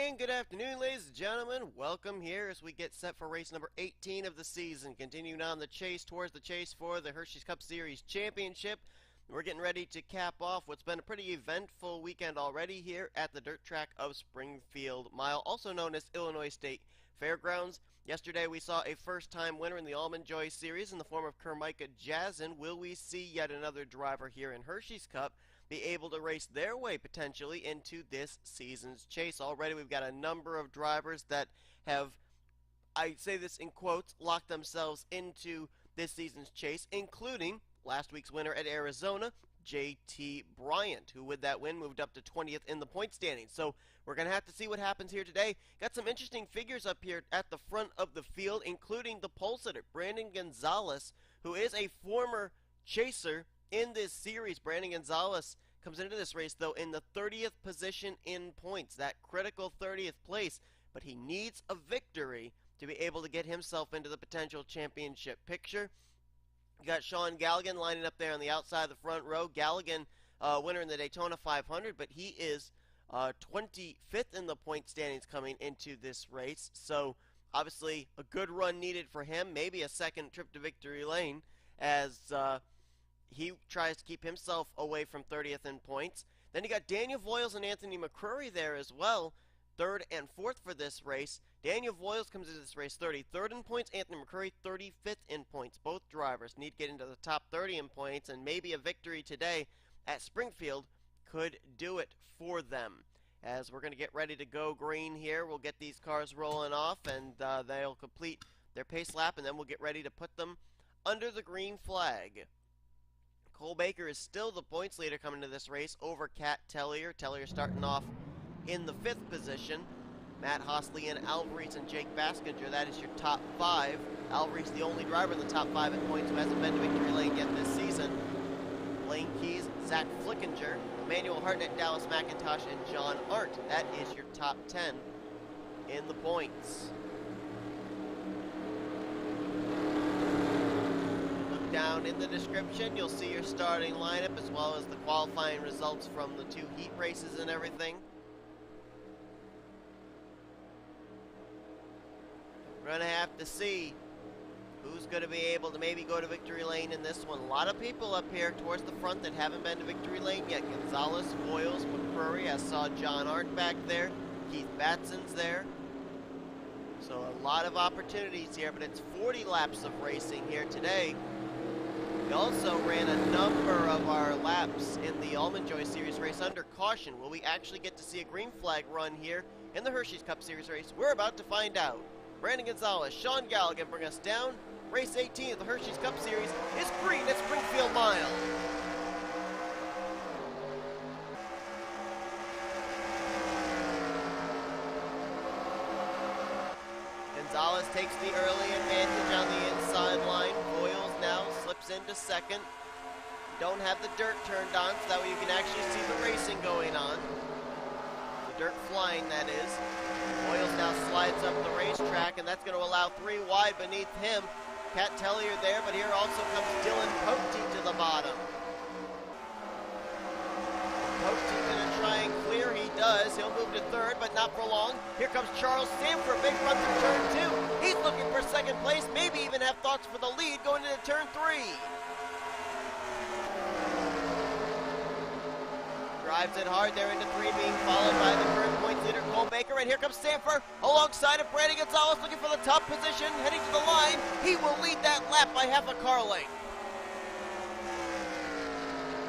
And good afternoon, ladies and gentlemen. Welcome here as we get set for race number 18 of the season. Continuing on the chase towards the chase for the Hersheys Cup Series Championship. We're getting ready to cap off what's been a pretty eventful weekend already here at the dirt track of Springfield Mile, also known as Illinois State Fairgrounds. Yesterday we saw a first-time winner in the Almond Joy Series in the form of Kermika Jazin. Will we see yet another driver here in Hersheys Cup be able to race their way potentially into this season's chase? Already we've got a number of drivers that have, I say this in quotes, locked themselves into this season's chase, including last week's winner at Arizona, J Bryant, who with that win moved up to 20th in the point standings. So we're going to have to see what happens here today. Got some interesting figures up here at the front of the field, including the pole sitter, B Gonzales, who is a former chaser in this series. B Gonzales comes into this race, though, in the 30th position in points, that critical 30th place, but he needs a victory to be able to get himself into the potential championship picture. You got S Gallighan lining up there on the outside of the front row. Gallighan, winner in the Daytona 500, but he is 25th in the point standings coming into this race. So obviously a good run needed for him, maybe a second trip to victory lane as he tries to keep himself away from 30th in points. Then you got D Voyles and A McCrury there as well, 3rd and 4th for this race. D Voyles comes into this race 33rd in points, A McCrury 35th in points. Both drivers need to get into the top 30 in points, and maybe a victory today at Springfield could do it for them. As we're going to get ready to go green here, we'll get these cars rolling off, and they'll complete their pace lap, and then we'll get ready to put them under the green flag. Cole Baker is still the points leader coming to this race over K Tellier. Tellier starting off in the 5th position. M Haas R, Alvarez, and J Baskinger, that is your top 5. Alvarez the only driver in the top 5 in points who hasn't been to victory lane yet this season. Lane Keys, Z Flickinger, Emmanuel Hartnett, Dallas McIntosh, and J Arndt. That is your top 10 in the points. Look down in the description, you'll see your starting lineup as well as the qualifying results from the 2 heat races and everything. We're going to have to see who's going to be able to maybe go to victory lane in this one. A lot of people up here towards the front that haven't been to victory lane yet. Gonzales, Voyles, McCrury. I saw J Arndt back there. K Batson's there. So a lot of opportunities here, but it's 40 laps of racing here today. We also ran a number of our laps in the Almond Joy Series race under caution. Will we actually get to see a green flag run here in the Hersheys Cup Series race? We're about to find out. B Gonzales, S Gallighan bring us down. Race 18 of the Hersheys Cup Series is green at Springfield Mile. Gonzales takes the early advantage on the inside line. Voyles now slips into 2nd. Don't have the dirt turned on so that way you can actually see the racing going on. The dirt flying, that is. Voyles now slides up the racetrack, and that's going to allow 3 wide beneath him. K Tellier there, but here also comes D Poteet to the bottom. Poteet going to try and clear. He does. He'll move to 3rd, but not for long. Here comes J Sandfer. Big run through turn 2. He's looking for 2nd place, maybe even have thoughts for the lead going into turn 3. Drives it hard there into 3, being followed by the current points leader, Cole Baker. And here comes Sandfer alongside of B Gonzales, looking for the top position, heading to the line. He will lead that lap by half a car length.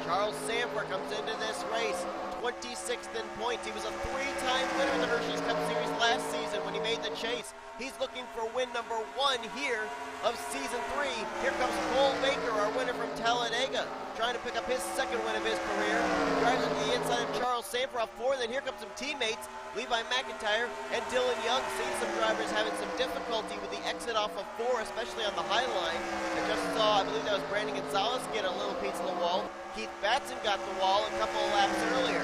J Sandfer comes into this race 26th in points. He was a 3-time winner in the Hersheys Cup Series last season when he made the chase. He's looking for win number 1 here of season 3. Here comes Cole Baker, our winner from Talladega, trying to pick up his 2nd win of his career. Drives into the inside of J Sandfer off 4. Then here comes some teammates, Levi McIntyre and Dylan Young. Seeing some drivers having some difficulty with the exit off of 4, especially on the high line. I just saw, I believe that was B Gonzales get a little piece of the wall. K Batson got the wall a couple of laps earlier.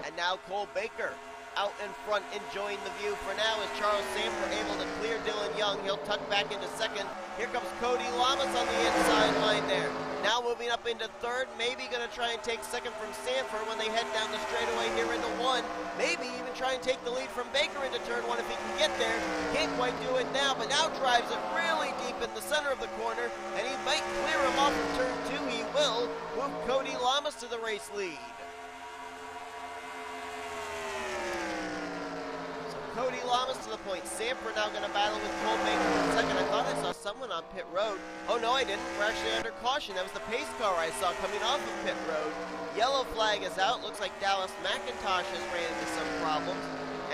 And now Cole Baker out in front enjoying the view for now as J Sandfer able to clear Dylan Young. He'll tuck back into 2nd. Here comes Cody Lamas on the inside line there. Now moving up into 3rd, maybe going to try and take 2nd from Sandfer when they head down the straightaway here into 1. Maybe even and take the lead from Baker into turn one if he can get there. Can't quite do it now, but now drives it really deep in the center of the corner, and he might clear him off in turn two. He will move Cody Lamas to the race lead. So Cody Lamas to the point. Sandfer now going to battle with Cole Baker in second. I thought I saw someone on pit road. Oh no, I didn't. We're actually under caution. That was the pace car I saw coming off of pit road. Yellow flag is out. Looks like Dallas McIntosh has ran into some problems.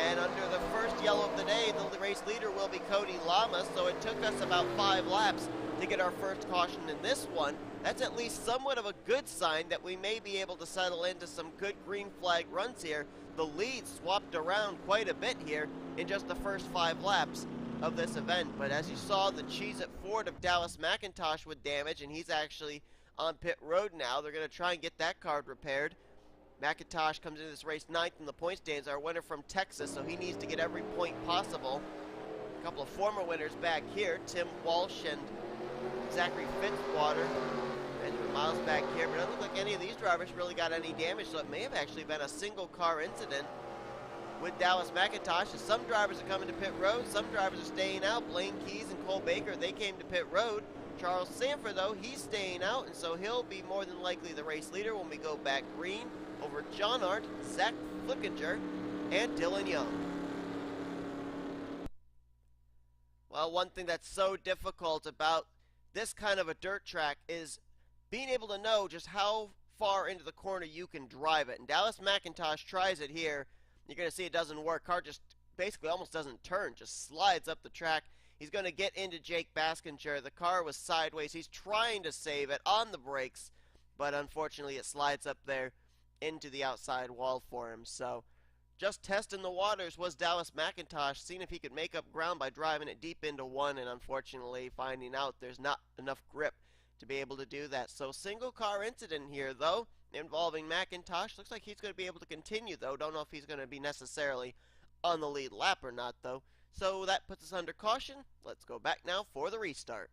And under the first yellow of the day, the race leader will be Cody Lamas. So it took us about 5 laps to get our first caution in this one. That's at least somewhat of a good sign that we may be able to settle into some good green flag runs here. The lead swapped around quite a bit here in just the first 5 laps of this event. But as you saw, the Cheez-It Ford of Dallas McIntosh with damage, and he's actually on pit road now. They're going to try and get that card repaired. McIntosh comes into this race 9th in the point stands, our winner from Texas, so he needs to get every point possible. A couple of former winners back here, T Walch and Zachary Fitzwater. Benjamin Miles back here, but it doesn't look like any of these drivers really got any damage, so it may have actually been a single car incident with Dallas McIntosh. Some drivers are coming to pit road, some drivers are staying out. Blaine Keys and Cole Baker, they came to pit road. Charles Sandfer, though, he's staying out, and so he'll be more than likely the race leader when we go back green over J Arndt, Z Flickinger, and Dylan Young. Well, one thing that's so difficult about this kind of a dirt track is being able to know just how far into the corner you can drive it. And Dallas McIntosh tries it here. You're going to see it doesn't work. Car just basically almost doesn't turn, just slides up the track. He's going to get into J Baskinger. The car was sideways. He's trying to save it on the brakes, but unfortunately it slides up there into the outside wall for him. So just testing the waters was Dallas McIntosh, seeing if he could make up ground by driving it deep into one, and unfortunately finding out there's not enough grip to be able to do that. So single car incident here, though, involving McIntosh. Looks like he's going to be able to continue, though. Don't know if he's going to be necessarily on the lead lap or not, though. So that puts us under caution. Let's go back now for the restart.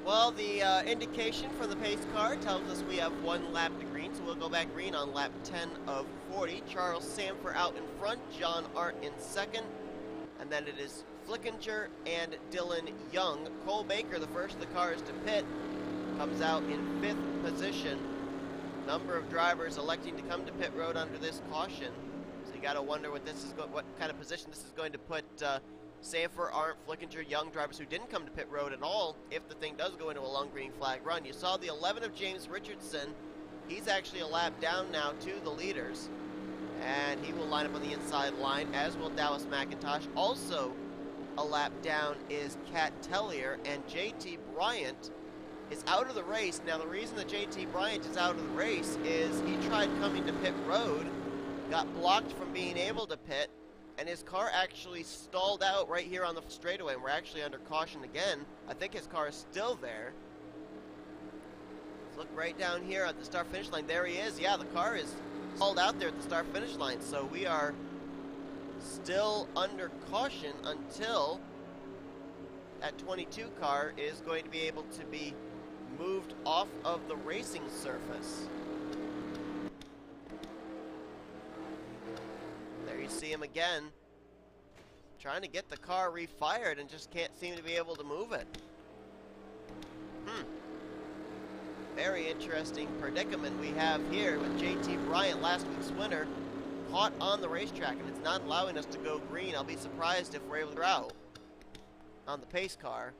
Well, the indication from the pace car tells us we have 1 lap to green, so we'll go back green on lap 10 of 40. Charles Sandfer out in front, J Arndt in second, and then it is Flickinger and Dylan Young. Cole Baker, the first of the cars to pit, comes out in 5th position. Number of drivers electing to come to pit road under this caution. So you got to wonder what kind of position this is going to put Sandfer, Arndt, Flickinger, Young, drivers who didn't come to pit road at all if the thing does go into a long green flag run. You saw the 11 of J Richardson. He's actually a lap down now to the leaders, and he will line up on the inside line, as will Dallas McIntosh. Also a lap down is K Tellier, and J Bryant is out of the race. Now the reason that J Bryant is out of the race is he tried coming to pit road, got blocked from being able to pit, and his car actually stalled out right here on the straightaway, and we're actually under caution again. I think his car is still there. Let's look right down here at the start-finish line. There he is. Yeah, the car is stalled out there at the start-finish line, so we are still under caution until that 22 car is going to be able to be moved off of the racing surface. There you see him again, trying to get the car refired and just can't seem to be able to move it. Very interesting predicament we have here with J Bryant, last week's winner, caught on the racetrack, and it's not allowing us to go green. I'll be surprised if we're able to go out on the pace car.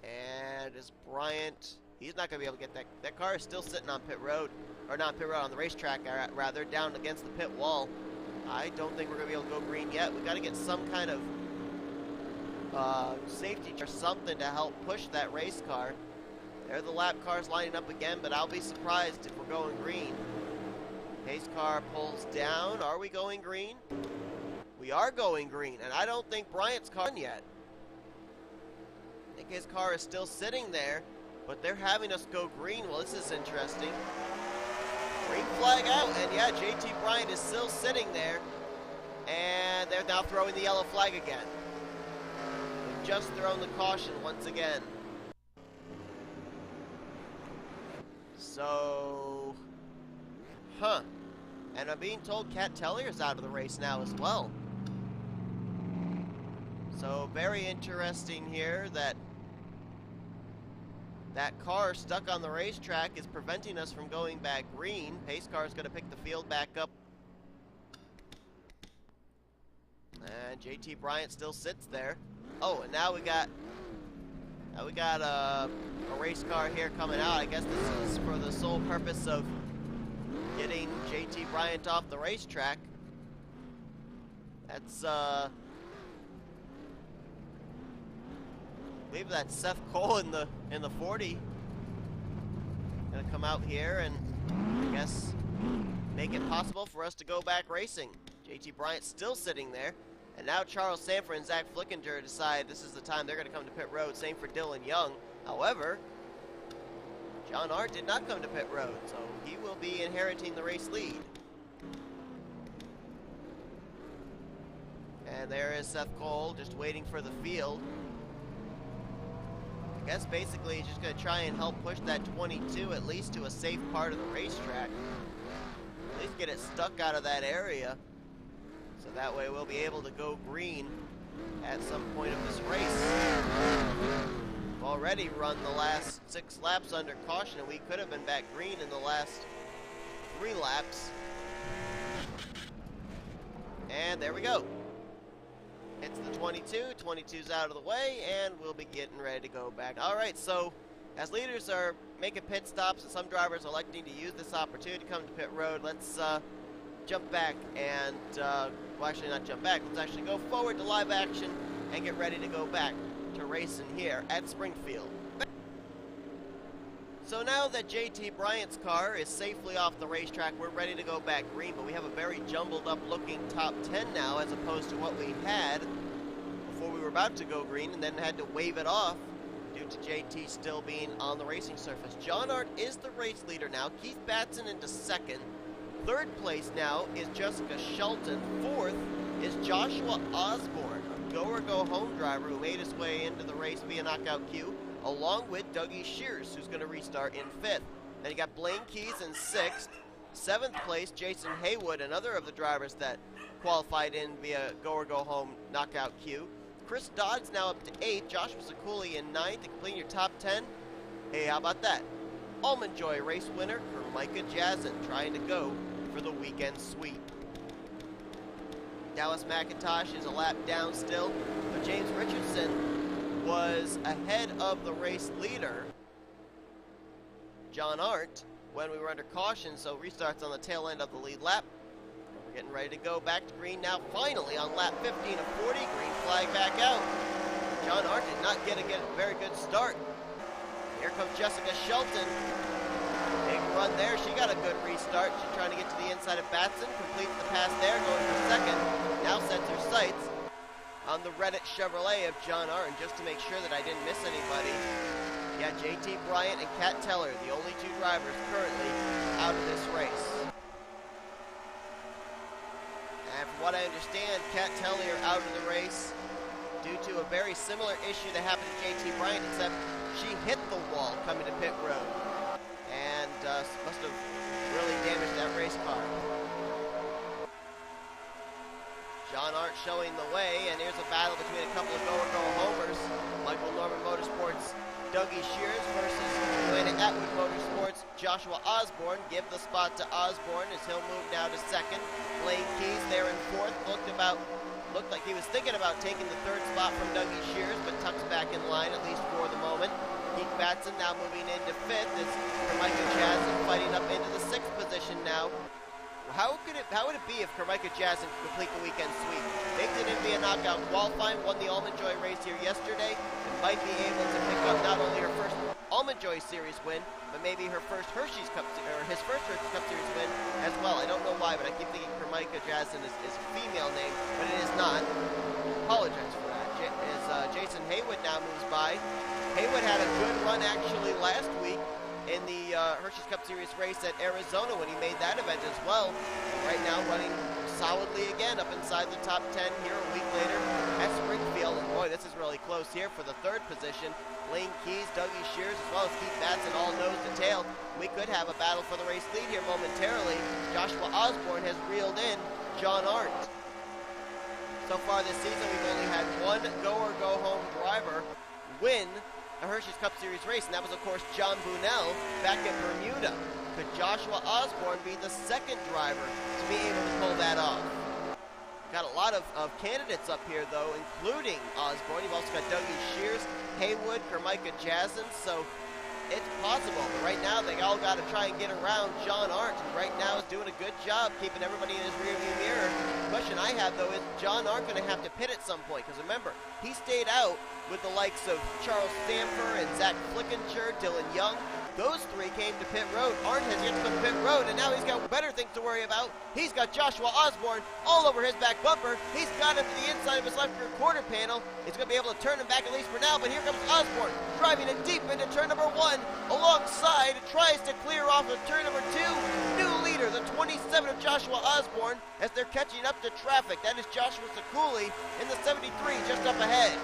And is Bryant, he's not going to be able to get that car is still sitting on pit road, or not pit road, on the racetrack rather, down against the pit wall. I don't think we're going to be able to go green yet. We've got to get some kind of safety or something to help push that race car. There are the lap cars lining up again, but I'll be surprised if we're going green. Pace car pulls down. Are we going green? We are going green, and I don't think Bryant's car yet. I think his car is still sitting there, but they're having us go green. Well, this is interesting. Green flag out, and yeah, J Bryant is still sitting there, and they're now throwing the yellow flag again. They've just thrown the caution once again. So Huh. And I'm being told K Tellier's out of the race now as well. So very interesting here that that car stuck on the racetrack is preventing us from going back green. Pace car is going to pick the field back up. And J Bryant still sits there. Oh, and now we got a race car here coming out. I guess this is for the sole purpose of getting J Bryant off the racetrack. That's I believe that's Seth Cole in the 40. Gonna come out here and I guess make it possible for us to go back racing. J Bryant still sitting there. And now Charles Sandfer and Z Flickinger decide this is the time they're going to come to pit road. Same for Dylan Young. However, J Arndt did not come to pit road, so he will be inheriting the race lead. And there is Seth Cole just waiting for the field. I guess basically he's just going to try and help push that 22 at least to a safe part of the racetrack. At least get it stuck out of that area. So that way we'll be able to go green at some point of this race. We've already run the last 6 laps under caution, and we could have been back green in the last 3 laps. And there we go. It's the 22. 22's out of the way, and we'll be getting ready to go back. All right, so as leaders are making pit stops and some drivers are electing to use this opportunity to come to pit road, let's jump back and, well, actually not jump back, let's actually go forward to live action and get ready to go back to racing here at Springfield. So now that J Bryant's car is safely off the racetrack, we're ready to go back green, but we have a very jumbled up looking top 10 now as opposed to what we had before we were about to go green and then had to wave it off due to JT still being on the racing surface. J Arndt is the race leader now, Keith Batson into second. Third place now is Jessica Shelton. Fourth is Joshua Osborne, a go-or-go-home driver who made his way into the race via knockout queue, along with Dougie Shears, who's going to restart in fifth. Then you got Blaine Keys in sixth. Seventh place, Jason Haywood, another of the drivers that qualified in via go-or-go-home knockout queue. Chris Dodd's now up to eighth. Joshua Ciculli in ninth. And completing your top 10. Hey, how about that? Almond Joy race winner, Micah Jazin, trying to go for the weekend sweep. Dallas McIntosh is a lap down still, but James Richardson was ahead of the race leader, J Arndt, when we were under caution, so restarts on the tail end of the lead lap. We're getting ready to go back to green now, finally on lap 15 of 40, green flag back out. J Arndt did not get a very good start. Here comes Jessica Shelton. Big run there. She got a good restart. She's trying to get to the inside of Batson. Completes the pass there, going for second. Now sets her sights on the Reddit Chevrolet of J Arndt. Just to make sure that I didn't miss anybody, yeah, J Bryant and K Tellier, the only 2 drivers currently out of this race. And from what I understand, K Tellier out of the race due to a very similar issue that happened to J Bryant, except she hit the wall coming to pit road and must have really damaged that race car. J Arndt showing the way, and here's a battle between a couple of go-or-go homers. Michael Norman Motorsports' Dougie Shears versus Atlanta Atwood Motorsports' Joshua Osborne. Give the spot to Osborne as he'll move now to second. Blaine Keys there in fourth. Looked like he was thinking about taking the 3rd spot from Dougie Shears, but tucks back in line, at least for the moment. Keith Batson now moving into 5th as Micah Jazin fighting up into the 6th position now. How would it be if Micah Jazin could complete the weekend sweep? They did it via knockout qualifying, won the Almond Joy race here yesterday, and might be able to pick up not only her first Almond Joy Series win, but maybe her first Hersheys Cup, or his first Hersheys Cup Series win as well. I don't know why, but I keep thinking Micah Jazin is a female name, but it is not. Apologize for that. Jason Haywood now moves by. Haywood had a good run actually last week, in the Hershey's Cup Series race at Arizona when he made that event as well. Right now running solidly again up inside the top 10 here a week later at Springfield. And boy, this is really close here for the third position. Lane Keys, Dougie Shears, as well as Keith Batson all nose to tail. We could have a battle for the race lead here momentarily. Joshua Osborne has reeled in J Arndt. So far this season, we've only had one go-or-go-home driver win a Hershey's Cup Series race, and that was, of course, John Bunnell back at Bermuda. Could Joshua Osborne be the second driver to be able to pull that off? Got a lot of candidates up here, though, including Osborne. You've also got Dougie Shears, Haywood, Carmika Jasson, so it's possible. But right now, they all got to try and get around J Arndt, who right now is doing a good job keeping everybody in his rearview mirror. The question I have, though, is J Arndt going to have to pit at some point? Because remember, he stayed out with the likes of Charles Sandfer and Z Flickinger, Dylan Young. Those three came to pit road. Arndt has yet to come to pit road, and now he's got better things to worry about. He's got Joshua Osborne all over his back bumper. He's got him to the inside of his left rear quarter panel. He's going to be able to turn him back at least for now, but here comes Osborne, driving it deep into turn number 1. Alongside, tries to clear off of turn number 2. New leader, the 27 of Joshua Osborne, as they're catching up to traffic. That is J Ciculli in the 73, just up ahead.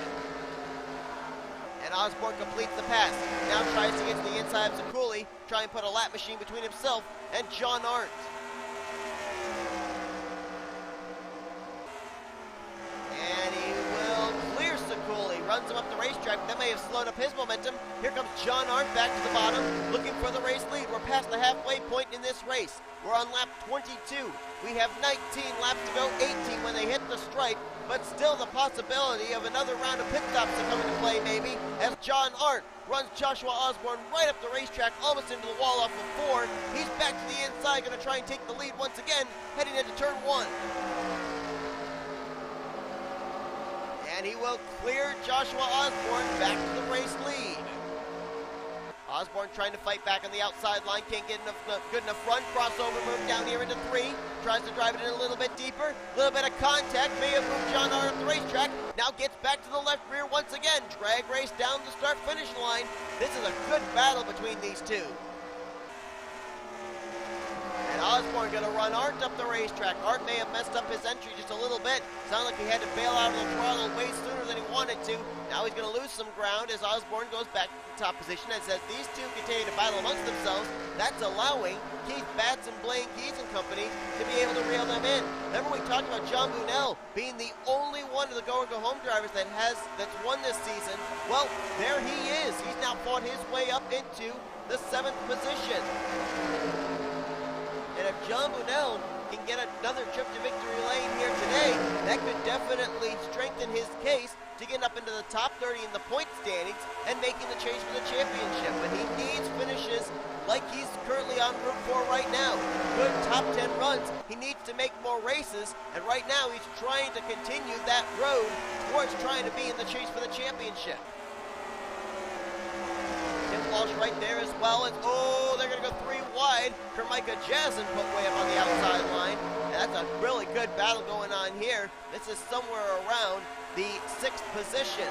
And Osborne completes the pass. Now tries to get to the inside of Ciculli, try and put a lap machine between himself and J Arndt. And he will clear Ciculli, runs him up the racetrack. That may have slowed up his momentum. Here comes J Arndt back to the bottom, looking for the race lead. We're past the halfway point in this race. We're on lap 22. We have 19 laps to go, 18 when they hit the stripe, but still the possibility of another round of pit stops to come into play maybe, as J Arndt runs Joshua Osborne right up the racetrack, almost into the wall off of 4. He's back to the inside, going to try and take the lead once again, heading into turn 1. And he will clear Joshua Osborne back to the race lead. Osborne trying to fight back on the outside line, can't get enough good enough run, crossover move down here into 3, tries to drive it in a little bit deeper, a little bit of contact, may have moved J Arndt at the racetrack, now gets back to the left rear once again, drag race down the start-finish line. This is a good battle between these two. And Osborne going to run Arndt up the racetrack. Arndt may have messed up his entry just a little bit. Sounded like he had to bail out of the throttle way sooner than he wanted to. Now he's going to lose some ground as Osborne goes back to the top position. And as these two continue to battle amongst themselves, that's allowing Keith Batson, Blaine Keys and company to be able to reel them in. Remember we talked about John Bunnell being the only one of the go-or-go-home drivers that's won this season. Well, there he is. He's now fought his way up into the 7th position. And if John Bunnell can get another trip to victory lane here today, that could definitely strengthen his case to get up into the top 30 in the point standings and making the chase for the championship. But he needs finishes like he's currently on route 4 right now. Good top 10 runs. He needs to make more races, and right now he's trying to continue that road towards trying to be in the chase for the championship. T Walch right there as well. And oh, they're going to go 3 wide. Carmika Jasson put way up on the outside line. And that's a really good battle going on here. This is somewhere around the 6th position.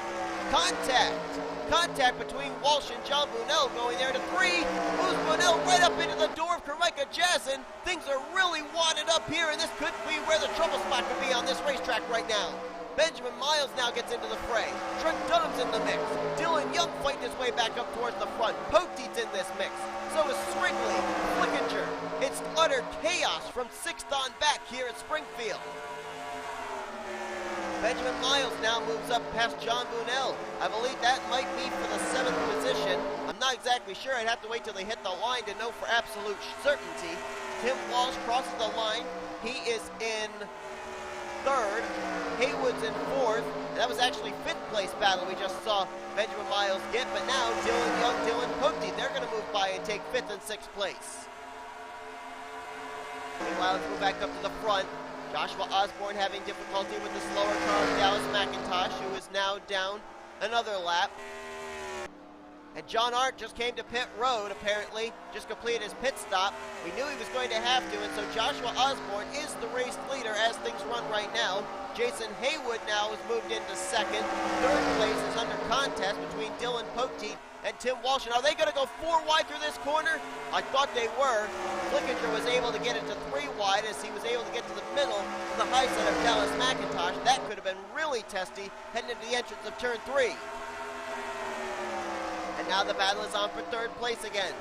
Contact between Walsh and John Bunnell going there to 3. Moves Bunnell right up into the door of Carmika Jasson. Things are really wadded up here, and this could be where the trouble spot could be on this racetrack right now. Benjamin Miles now gets into the fray. Trent Dunham's in the mix. Dylan Young fighting his way back up towards the front. Poteet's in this mix. So is Srigley, Flickinger. It's utter chaos from 6th on back here at Springfield. Benjamin Miles now moves up past John Bunnell. I believe that might be for the 7th position. I'm not exactly sure. I'd have to wait till they hit the line to know for absolute certainty. Tim Walsh crosses the line. He is in 3rd. Haywood's in 4th. And that was actually 5th place battle we just saw Benjamin Miles get. But now Dylan Young, Dylan Poteet, they're going to move by and take 5th and 6th place. Meanwhile, let's move back up to the front. Joshua Osborne having difficulty with the slower car of L McIntire, who is now down another lap. And J Arndt just came to pit road, apparently, just completed his pit stop. We knew he was going to have to, and so Joshua Osborne is the race leader as things run right now. Jason Haywood now has moved into second. Third place is under contest between D Poteet and Tim Walsh. And are they going to go 4 wide through this corner? I thought they were. Flickinger was able to get it to 3 wide as he was able to get to the middle of the high side of Dallas McIntosh. That could have been really testy heading into the entrance of turn 3. And now the battle is on for third place again.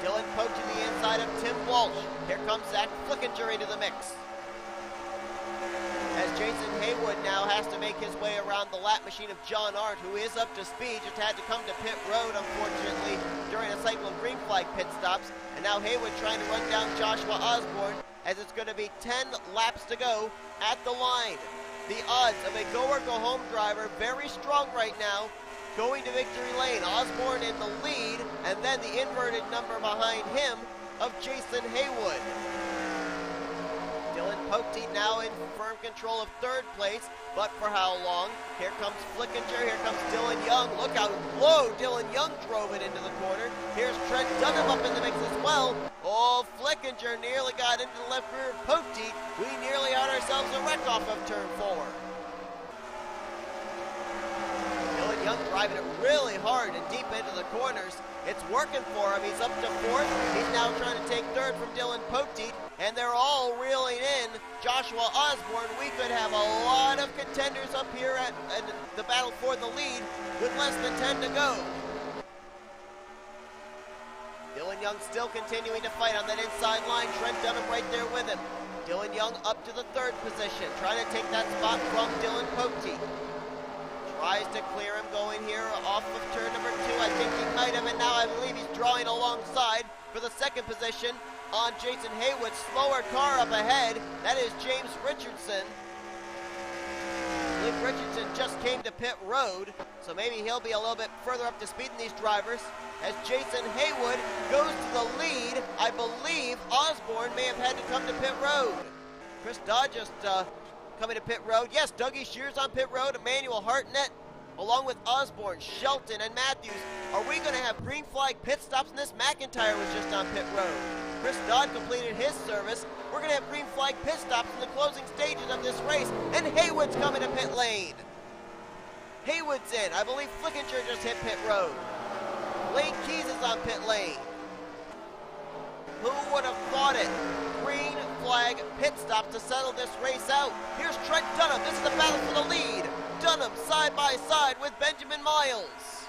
D Poteet to the inside of Tim Walsh. Here comes Zach Flickinger into the mix. As Jason Haywood now has to make his way around the lap machine of J Arndt, who is up to speed, just had to come to pit road, unfortunately, during a cycle of green flag pit stops. And now Haywood trying to run down Joshua Osborne, as it's going to be 10 laps to go at the line. The odds of a go-or-go-home driver very strong right now, going to victory lane. Osborne in the lead, and then the inverted number behind him of Jason Haywood. D Poteet now in firm control of third place, but for how long? Here comes Flickinger, here comes Dylan Young. Look how low Dylan Young drove it into the corner. Here's Trent Dunham up in the mix as well. Oh, Flickinger nearly got into the left rear of Poteet. We nearly had ourselves a wreck off of turn 4. Dylan Young driving it really hard and deep into the corners. It's working for him. He's up to 4th. He's now trying to take 3rd from D Poteet, and they're all reeling in Joshua Osborne. We could have a lot of contenders up here at the battle for the lead with less than 10 to go. Dylan Young still continuing to fight on that inside line. Trent Dunham right there with him. Dylan Young up to the 3rd position, trying to take that spot from D Poteet. Tries to clear him going here off of turn number 2. I think he might have, and now I believe he's drawing alongside for the 2nd position on Jason Haywood. Slower car up ahead. That is James Richardson. I believe Richardson just came to pit road, so maybe he'll be a little bit further up to speed than these drivers. As Jason Haywood goes to the lead, I believe Osborne may have had to come to pit road. Chris Dodd just coming to pit road. Yes, Dougie Shears on pit road. Emmanuel Hartnett, along with Osborne, Shelton, and Mathews. Are we going to have green flag pit stops? And this McIntyre was just on pit road. Chris Dodd completed his service. We're going to have green flag pit stops in the closing stages of this race. And Haywood's coming to pit lane. Haywood's in. I believe Flickinger just hit pit road. Lane Keys is on pit lane. Who would have thought it? Green flag pit stop to settle this race out. Here's Trent Dunham. This is the battle for the lead. Dunham side by side with Benjamin Miles.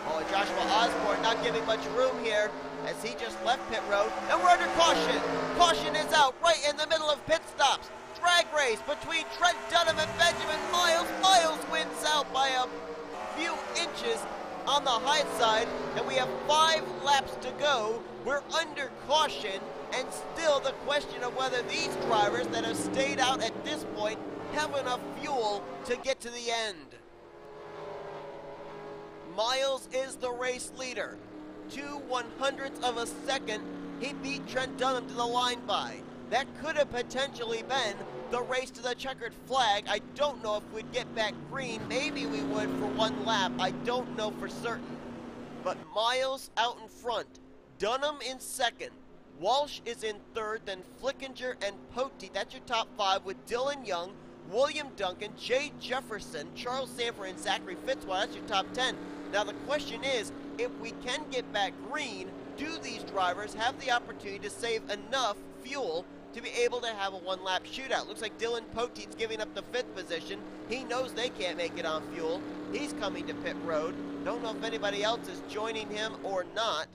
Oh, and Joshua Osborne not giving much room here as he just left pit road. And we're under caution. Caution is out right in the middle of pit stops. Drag race between Trent Dunham and Benjamin Miles. Miles wins out by a few inches on the high side, and we have 5 laps to go. We're under caution, and still the question of whether these drivers that have stayed out at this point have enough fuel to get to the end. Miles is the race leader. 2/100ths of a second he beat Trent Dunham to the line by. That could have potentially been the race to the checkered flag. I don't know if we'd get back green. Maybe we would for 1 lap. I don't know for certain. But Miles out in front. Dunham in 2nd. Walsh is in 3rd. Then Flickinger and Poteet. That's your top 5 with Dylan Young, William Duncan, Jay Jefferson, Charles Sandfer, and Zachary Fitzwater. That's your top 10. Now the question is, if we can get back green, do these drivers have the opportunity to save enough fuel to be able to have a 1-lap shootout? Looks like D Poteet's giving up the 5th position. He knows they can't make it on fuel. He's coming to pit road. Don't know if anybody else is joining him or not.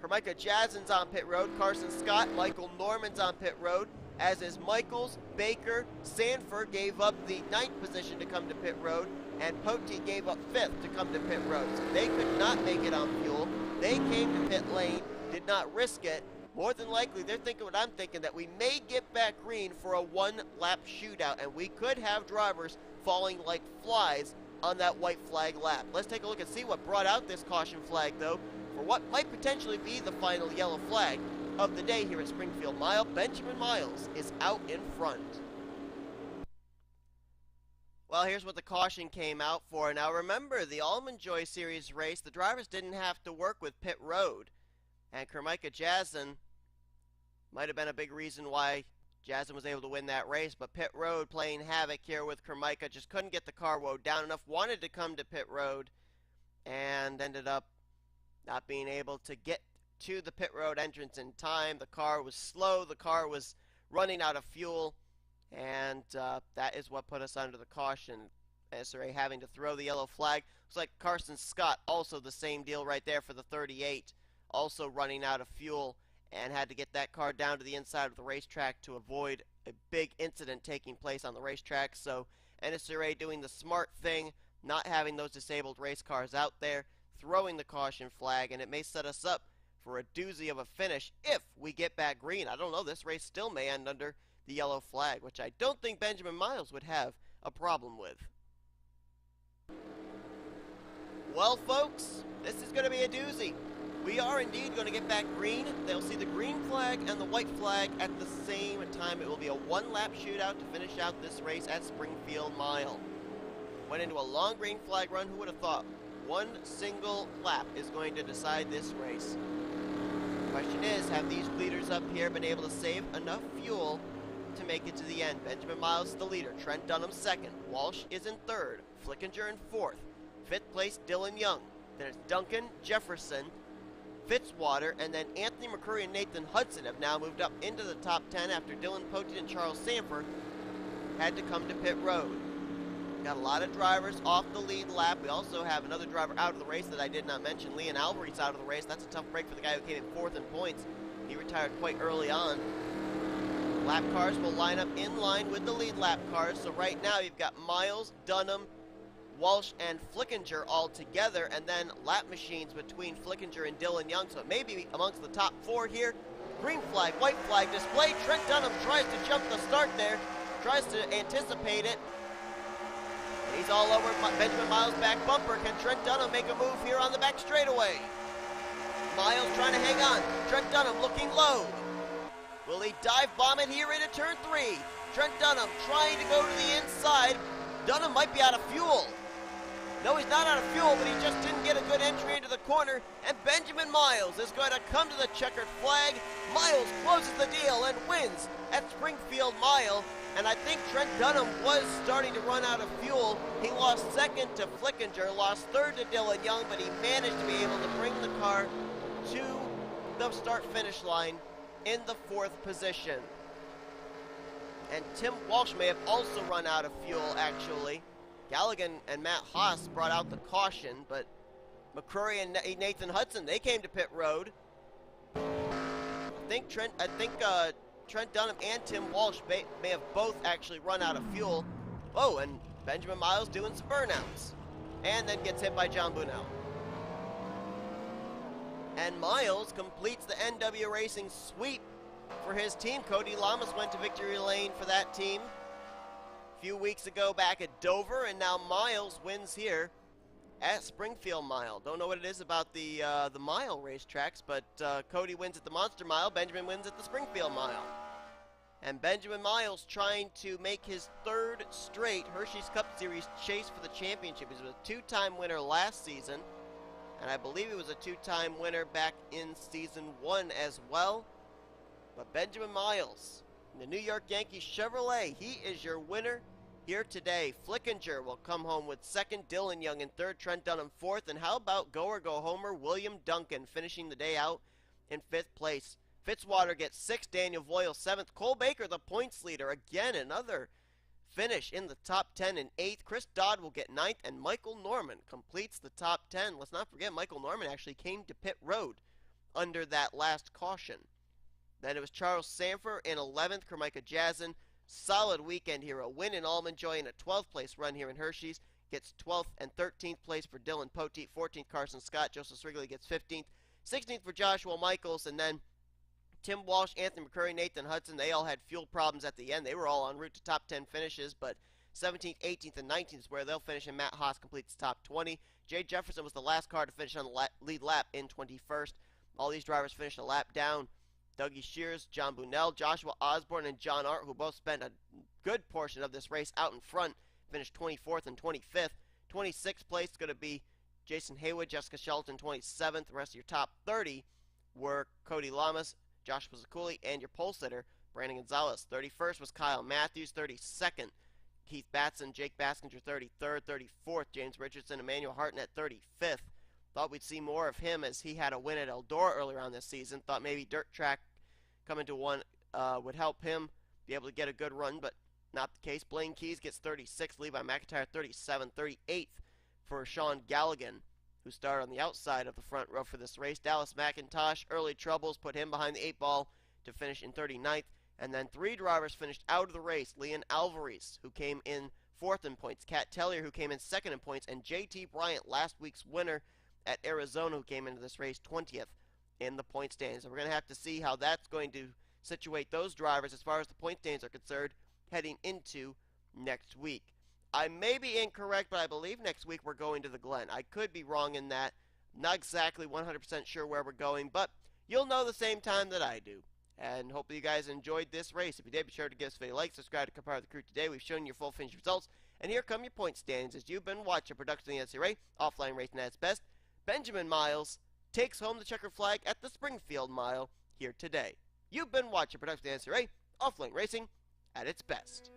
Hermika Jassen's on pit road. Carson Scott, Michael Norman's on pit road, as is Michaels, Baker, Sandfer gave up the 9th position to come to pit road, and Poteet gave up 5th to come to pit road. So they could not make it on fuel. They came to pit lane, did not risk it. More than likely, they're thinking what I'm thinking, that we may get back green for a 1-lap shootout, and we could have drivers falling like flies on that white flag lap. Let's take a look and see what brought out this caution flag, though, for what might potentially be the final yellow flag of the day here at Springfield Mile. Benjamin Miles is out in front. Well, here's what the caution came out for. Now, remember, the Almond Joy Series race, the drivers didn't have to work with pit road. And Kermika Jazin might have been a big reason why Jazin was able to win that race. But pit road playing havoc here with Kermika, just couldn't get the car woed down enough, wanted to come to pit road, and ended up not being able to get to the pit road entrance in time. The car was slow, the car was running out of fuel, and that is what put us under the caution. NNSCRA having to throw the yellow flag. Looks like Carson Scott, also the same deal right there for the 38, also running out of fuel, and had to get that car down to the inside of the racetrack to avoid a big incident taking place on the racetrack. So NNSCRA doing the smart thing, not having those disabled race cars out there, throwing the caution flag, and it may set us up for a doozy of a finish if we get back green. I don't know, this race still may end under the yellow flag, which I don't think Benjamin Miles would have a problem with. Well, folks, this is going to be a doozy. We are indeed going to get back green. They'll see the green flag and the white flag at the same time. It will be a one-lap shootout to finish out this race at Springfield Mile. Went into a long green flag run. Who would have thought one single lap is going to decide this race? The question is, have these leaders up here been able to save enough fuel to make it to the end? Benjamin Miles is the leader. Trent Dunham second. Walsh is in third. Flickinger in fourth. Fifth place, Dylan Young. Then it's Duncan, Jefferson, Fitzwater, and then Anthony McCrury and Nathan Hudson have now moved up into the top 10 after Dylan Poteet and Charles Sandfer had to come to pit road. Got a lot of drivers off the lead lap. We also have another driver out of the race that I did not mention. Leon Alvary's out of the race. That's a tough break for the guy who came in fourth in points. He retired quite early on. Lap cars will line up in line with the lead lap cars. So right now you've got Miles, Dunham, Walsh, and Flickinger all together, and then lap machines between Flickinger and Dylan Young. So it may be amongst the top four here. Green flag, white flag display. Trent Dunham tries to jump the start there, tries to anticipate it. He's all over Benjamin Miles' back bumper. Can Trent Dunham make a move here on the back straightaway? Miles trying to hang on. Trent Dunham looking low. Will he dive bomb it here into turn 3? Trent Dunham trying to go to the inside. Dunham might be out of fuel. No, he's not out of fuel, but he just didn't get a good entry into the corner. And Benjamin Miles is going to come to the checkered flag. Miles closes the deal and wins at Springfield Mile. And I think Trent Dunham was starting to run out of fuel. He lost second to Flickinger, lost third to Dylan Young, but he managed to be able to bring the car to the start-finish line in the 4th position. And Tim Walsh may have also run out of fuel, actually. Gallighan and Matt Haas brought out the caution, but McCrury and Nathan Hudson, they came to pit road. I think Trent Dunham and Tim Walsh may have both actually run out of fuel. Oh, and Benjamin Miles doing some burnouts. And then gets hit by John Bunnell. And Miles completes the NW Racing sweep for his team. Cody Lamas went to victory lane for that team a few weeks ago back at Dover, and now Miles wins here at Springfield Mile. Don't know what it is about the mile racetracks, but Cody wins at the Monster Mile, Benjamin wins at the Springfield Mile. And Benjamin Miles trying to make his 3rd straight Hersheys Cup Series chase for the championship. He was a 2-time winner last season, and I believe he was a 2-time winner back in season 1 as well. But Benjamin Miles, the New York Yankees Chevrolet, he is your winner here today. Flickinger will come home with 2nd, Dylan Young in 3rd, Trent Dunham 4th, and how about go or go homer William Duncan finishing the day out in 5th place. Fitzwater gets 6th, Daniel Voyles 7th, Cole Baker the points leader, again another finish in the top 10 in 8th. Chris Dodd will get 9th, and Michael Norman completes the top 10. Let's not forget Michael Norman actually came to pit road under that last caution. Then it was Charles Sandfer in 11th, Kermika Jazin. Solid weekend here. A win in Almond Joy and a 12th place run here in Hersheys. Gets 12th and 13th place for Dylan Poteet. 14th, Carson Scott. J Srigley gets 15th. 16th for Joshua Michaels. And then Tim Walsh, Anthony McCurry, Nathan Hudson. They all had fuel problems at the end. They were all en route to top 10 finishes. But 17th, 18th, and 19th is where they'll finish. And Matt Haas completes top 20. J Jefferson was the last car to finish on the lead lap in 21st. All these drivers finished a lap down. Dougie Shears, John Bunnell, Joshua Osborne, and J Arndt, who both spent a good portion of this race out in front, finished 24th and 25th. 26th place is going to be Jason Haywood, Jessica Shelton, 27th. The rest of your top 30 were Cody Lamas, Joshua Ciculli, and your pole sitter, Brandon Gonzales. 31st was Kyle Mathews. 32nd, K Batson, J Baskinger. 33rd, 34th, J Richardson, Emmanuel Hartnett. 35th. Thought we'd see more of him as he had a win at Eldora earlier on this season. Thought maybe dirt track coming to one would help him be able to get a good run, but not the case. Blaine Keys gets 36th, Levi McIntyre 37th, 38th for Sean Gallighan, who started on the outside of the front row for this race. Dallas McIntosh, early troubles, put him behind the 8 ball to finish in 39th. And then 3 drivers finished out of the race. Leon Alvarez, who came in 4th in points. K Tellier, who came in 2nd in points. And J.T. Bryant, last week's winner at Arizona, who came into this race 20th in the point standings. And we're going to have to see how that's going to situate those drivers as far as the point standings are concerned heading into next week. I may be incorrect, but I believe next week we're going to the Glen. I could be wrong in that. Not exactly 100% sure where we're going, but you'll know the same time that I do. And hopefully you guys enjoyed this race. If you did, be sure to give us a like, subscribe to Compare the Crew today. We've shown you your full finish results. And here come your point standings as you've been watching production of the NCRA, offline racing at its best. Benjamin Miles takes home the checkered flag at the Springfield Mile here today. You've been watching production of the NCRA, offline racing at its best.